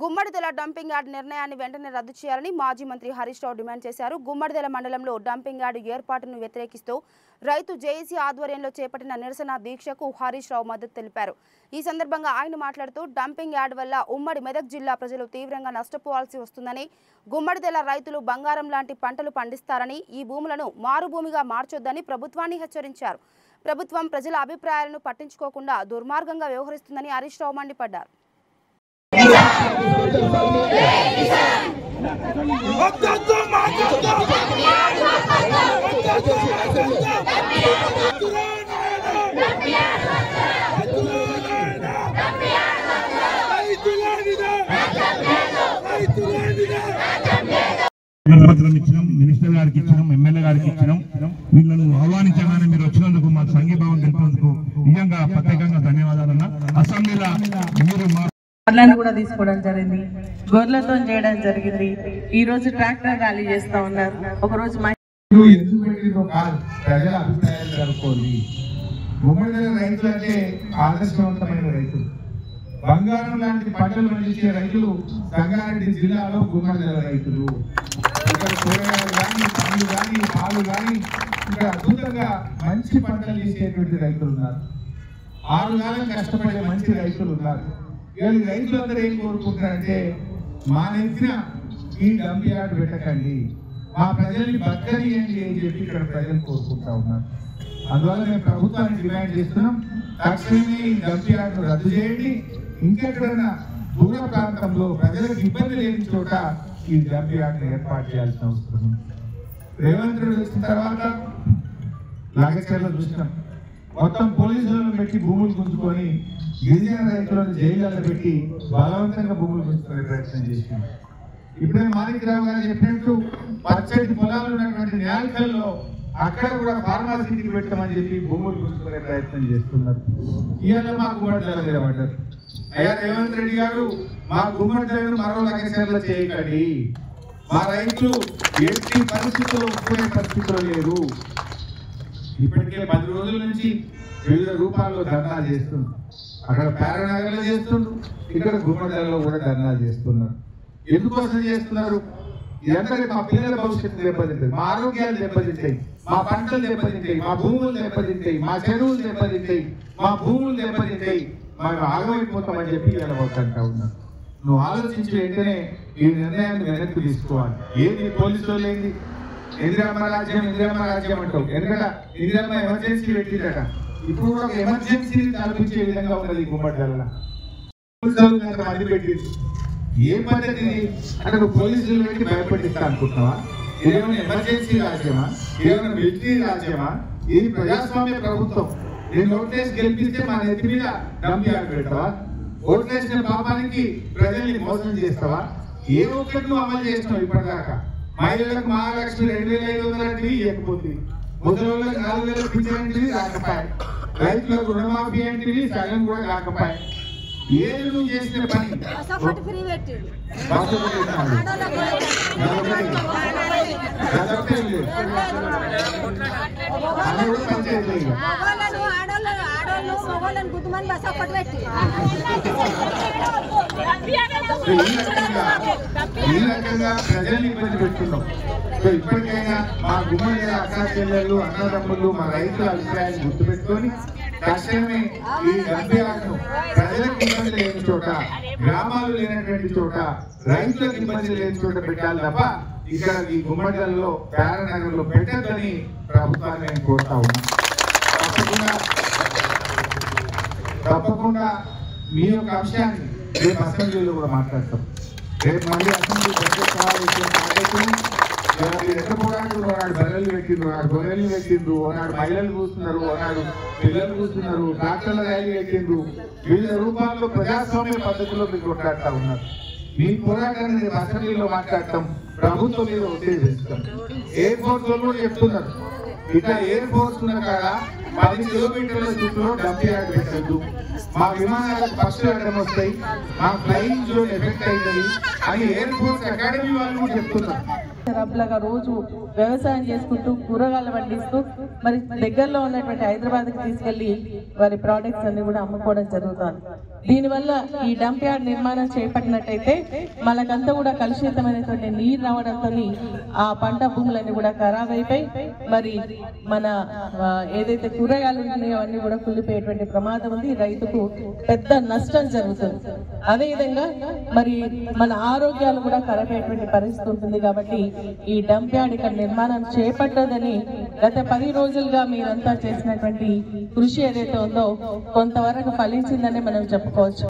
గుమ్మడిదెల dumping yard నిర్ణయాన్ని వెంటనే రద్దు చేయాలని మాజీ మంత్రి హరీష్ రావు డిమాండ్ చేశారు. గుమ్మడిదెల మండలంలో డంపింగ్ యార్డ్ ఏర్పాటును వ్యతిరేకిస్తూ రైతు జేఏసీ ఆధ్వర్యంలో చేపట్టిన నిరసన దీక్షకు హరీష్ రావు మద్దతు తెలిపారు. ఈ సందర్భంగా ఆయన మాట్లాడుతూ డంపింగ్ యార్డ్ వల్ల ఉమ్మడి మెదక్ జిల్లా ప్రజలు తీవ్రంగా నష్టపోవాల్సి వస్తుందని, గుమ్మడిదెల రైతులు బంగారం లాంటి పంటలు పండిస్తారని, ఈ భూములను మారుభూమిగా మార్చొద్దని ప్రభుత్వాన్ని హెచ్చరించారు. ప్రభుత్వం ప్రజల అభిప్రాయాలను పట్టించుకోకుండా దుర్మార్గంగా వ్యవహరిస్తుందని హరీష్ రావు మండిపడ్డారు. పత్రం ఇచ్చినాం, మినిస్టర్ గారికి ఇచ్చినాం, ఎమ్మెల్యే గారికి ఇచ్చినాం. వీళ్ళను ఆహ్వానించగానే మీరు వచ్చినందుకు మా సంఘీభావం తెలిపినందుకు నిజంగా ప్రత్యేకంగా ధన్యవాదాలన్నా. అసెంబ్లీలో మీరు గొర్రెలను కూడా తీసుకోవడం జరిగింది, గొర్రెలతో చేయడం జరిగింది. ఈ రోజు ట్రాక్టర్ ఖాళీ చేస్తా ఉన్నారు. ఒకరోజు ప్రజల అభిప్రాయాలు కనుక్కోండి. గుమ్మడిదెల రైతులు అంటే ఆదర్శవంతమైన రైతులు, బంగారం లాంటి పంటలు పండించే రైతులు సంగారెడ్డి జిల్లాలో గుమ్మడిదెల రైతులు. ఇక్కడ కూరగాయలు కానీ, పండ్లు కానీ, పాలు కానీ ఇక్కడ అద్భుతంగా మంచి పంటలు చేసేటువంటి రైతులు ఉన్నారు. 6 కాలం కష్టపడే మంచి రైతులు ఉన్నారు. ఇవాళ రైతులందరూ ఏం కోరుకుంటారంటే, మా నెత్తిన ఈ డంప్ యార్డ్ పెట్టకండి, మా ప్రజల్ని బతకనియండి అని చెప్పి ఇక్కడ ప్రజలు కోరుకుంటా ఉన్నారు. అందువల్ల మేము ప్రభుత్వాన్ని డిమాండ్ చేస్తున్నాం, తక్షణమే ఈ డంప్ యార్డ్ను రద్దు చేయండి. ఇంకెక్కడైనా దూర ప్రాంతంలో ప్రజలకు ఇబ్బంది లేని చోట ఈ డంప్ యార్డ్ను ఏర్పాటు చేయాల్సిన అవసరం ఉంది. రేవంత్ రెడ్డి వచ్చిన తర్వాత లాగచర్ల చూసినాం, మొత్తం పోలీసులను పెట్టి భూములు గుంజుకొని గిరిజన రైతులను జైళ్ళలో పెట్టి బలవంతంగా భూములు గుంజుకునే ప్రయత్నం చేసింది. ఇప్పుడే మాణిక్రావు గారు చెప్పినట్టు పచ్చటి పొలాలు ఉన్నటువంటి న్యాల్కల్లో అక్కడ కూడా ఫార్మాసిటీకి పెట్టమని చెప్పి భూములు గుంజుకునే ప్రయత్నం చేస్తున్నారు. ఇవాళ మా గుమ్మడిదెల మీద పడ్డారు. అయ్యా రేవంత్ రెడ్డి గారు, మా గుమ్మడిదెలను మరో లగచర్ల చేయకండి, మా రైతులు ఎట్టి పరిస్థితుల్లో ఒప్పుకునే పరిస్థితిలో లేరు. ఇప్పటికే 10 రోజుల నుంచి వివిధ రూపాల్లో ధర్నాలు చేస్తున్నారు. అక్కడ పారానగర్లో చేస్తుండ్రు, ఇక్కడ గుమ్మడిదెలలో కూడా ధర్నాలు చేస్తున్నారు. ఎందుకోసం చేస్తున్నారు? ఎందుకంటే మా పిల్లల భవిష్యత్తు దెబ్బతింటాయి, మా ఆరోగ్యాలు దెబ్బతింటాయి, మా పంటలు దెబ్బతింటాయి, మా భూములు దెబ్బతింటాయి, మా చెరువులు దెబ్బతింటాయి, మా భూములు దెబ్బతింటాయి, మేము ఆగమైపోతామని చెప్పి వెళ్ళబోతుంటా ఉన్నారు. నువ్వు ఆలోచించి వెంటనే ఈ నిర్ణయాన్ని వెనక్కి తీసుకోవాలి. ఏది పోలీసులు లేని ఇందిరమ్మ రాజ్యం అంటావు. ఎందుకంటే ఇందిరమ్మ ఎమర్జెన్సీ పెట్టిందట, ఇప్పుడు కూడా ఒక ఎమర్జెన్సీని కల్పించే విధంగా ఉన్నది గుమ్మడిదెల. మంది పెట్టింది ఏ పద్ధతి అంటే నువ్వు పోలీసులు పెట్టి భయపడిస్తా అనుకుంటున్నావా? ఏమైనా ఎమర్జెన్సీ రాజ్యమా? ఏమైనా మిలిటరీ రాజ్యమా? ఇది ప్రజాస్వామ్య ప్రభుత్వం. నేను ఓట్లేసి గెలిపిస్తే మా నెత్తి మీద డంప్ యార్డ్ పెడతావా? ఓట్లేసిన పాపానికి ప్రజల్ని మోసం చేస్తావా? ఏ ఒక్కటి నువ్వు అమలు చేసినావు ఇప్పటిదాకా? మహిళలకు మహాలక్ష్మి 2500 అంటివి ఇవ్వకపోతుంది, ముసలిళ్ళకి 4000 పింఛన్ అంటివి రాకపోయాయి, రైతులకు రుణమాఫీ అంటివి సగం కూడా రాకపోయాయి. ఏది నువ్వు చేసిన పని ఈ రకంగా ప్రజల్ని ఇబ్బంది పెట్టుకున్నాం. ఇప్పటికైనా మా గుమ్మడిదెల అక్కా చెల్లెళ్ళు, అన్నదమ్ములు, మా రైతుల అభిప్రాయాన్ని గుర్తుపెట్టుకొని తక్షణమే ఈ డంప్ యార్డ్ను ప్రజలకు ఇబ్బంది లేని చోట, గ్రామాలు లేనటువంటి చోట, రైతులకు ఇబ్బంది లేని చోట పెట్టాలి తప్ప ఇక్కడ ఈ గుమ్మడిదెలలో పారానగర్లో పెట్టద్దని ప్రభుత్వాన్ని నేను కోరుతా ఉన్నాను. తప్పకుండా మీ యొక్క అంశాన్ని రేపు అసెంబ్లీలో కూడా మాట్లాడతాం. రేపు మళ్ళీ అసెంబ్లీ బడ్జెట్ సమావేశం ఎక్కడ పోరాడు, ఒకనాడు బర్రెలు పెట్టిండ్రు, ఒకనాడు గొర్రెలు పెట్టిండ్రు, ఒకనాడు మహిళలు కూస్తున్నారు, ఒకనాడు పిల్లలు కూస్తున్నారు, ట్రాక్టర్ల ర్యాలీ పెట్టిండ్రు. వివిధ రూపాల్లో ప్రజాస్వామ్య పద్ధతిలో మీరు కొట్లాడుతూ ఉన్నారు. మీ పోరాటాన్ని రేపు అసెంబ్లీలో మాట్లాడతాం, ప్రభుత్వం మీద ఒత్తిడి తెస్తాం. ఎయిర్ ఫోర్స్ లో కూడా చెప్తున్నారు, ఇట్లా ఎయిర్ ఫోర్స్ ఉన్న కాడ 10 కిలోమీటర్ల చుట్టూ డంప్ యార్డ్ పెట్టద్దు, మా విమానాలకు పక్షులు అడ్డం వస్తాయి, మా ఫ్లైయింగ్ జోన్ ఎఫెక్ట్ అవుతుంది అని ఎయిర్ ఫోర్స్ అకాడమీ వాళ్ళు కూడా చెప్తున్నారు. రబ్బులుగా రోజు వ్యవసాయం చేసుకుంటూ కూరగాయలు పండిస్తూ మరి దగ్గరలో ఉన్నటువంటి హైదరాబాద్కి తీసుకెళ్లి వారి ప్రోడక్ట్స్ అన్ని కూడా అమ్ముకోవడం జరుగుతుంది. దీనివల్ల ఈ డంప్ యార్డ్ నిర్మాణం చేపట్టినట్టయితే మనకంతా కూడా కలుషితమైనటువంటి నీరు రావడంతో ఆ పంట భూములన్నీ కూడా ఖరాబ్ అయిపోయి మరి మన ఏదైతే కూరగాయలు ఉన్నాయో అవన్నీ కూడా కుళ్ళిపోయేటువంటి ప్రమాదం ఉంది. రైతుకు పెద్ద నష్టం జరుగుతుంది. అదేవిధంగా మరి మన ఆరోగ్యాలు కూడా ఖరాబ్ అయ్యేటువంటి పరిస్థితి ఉంటుంది. కాబట్టి ఈ డంప్ యార్డ్ ఇక్కడ నిర్మాణం చేపట్టదని గత 10 రోజులుగా మీరంతా చేసినటువంటి కృషి ఏదైతే ఉందో కొంతవరకు ఫలించిందని మనం చెప్పుకోవచ్చు.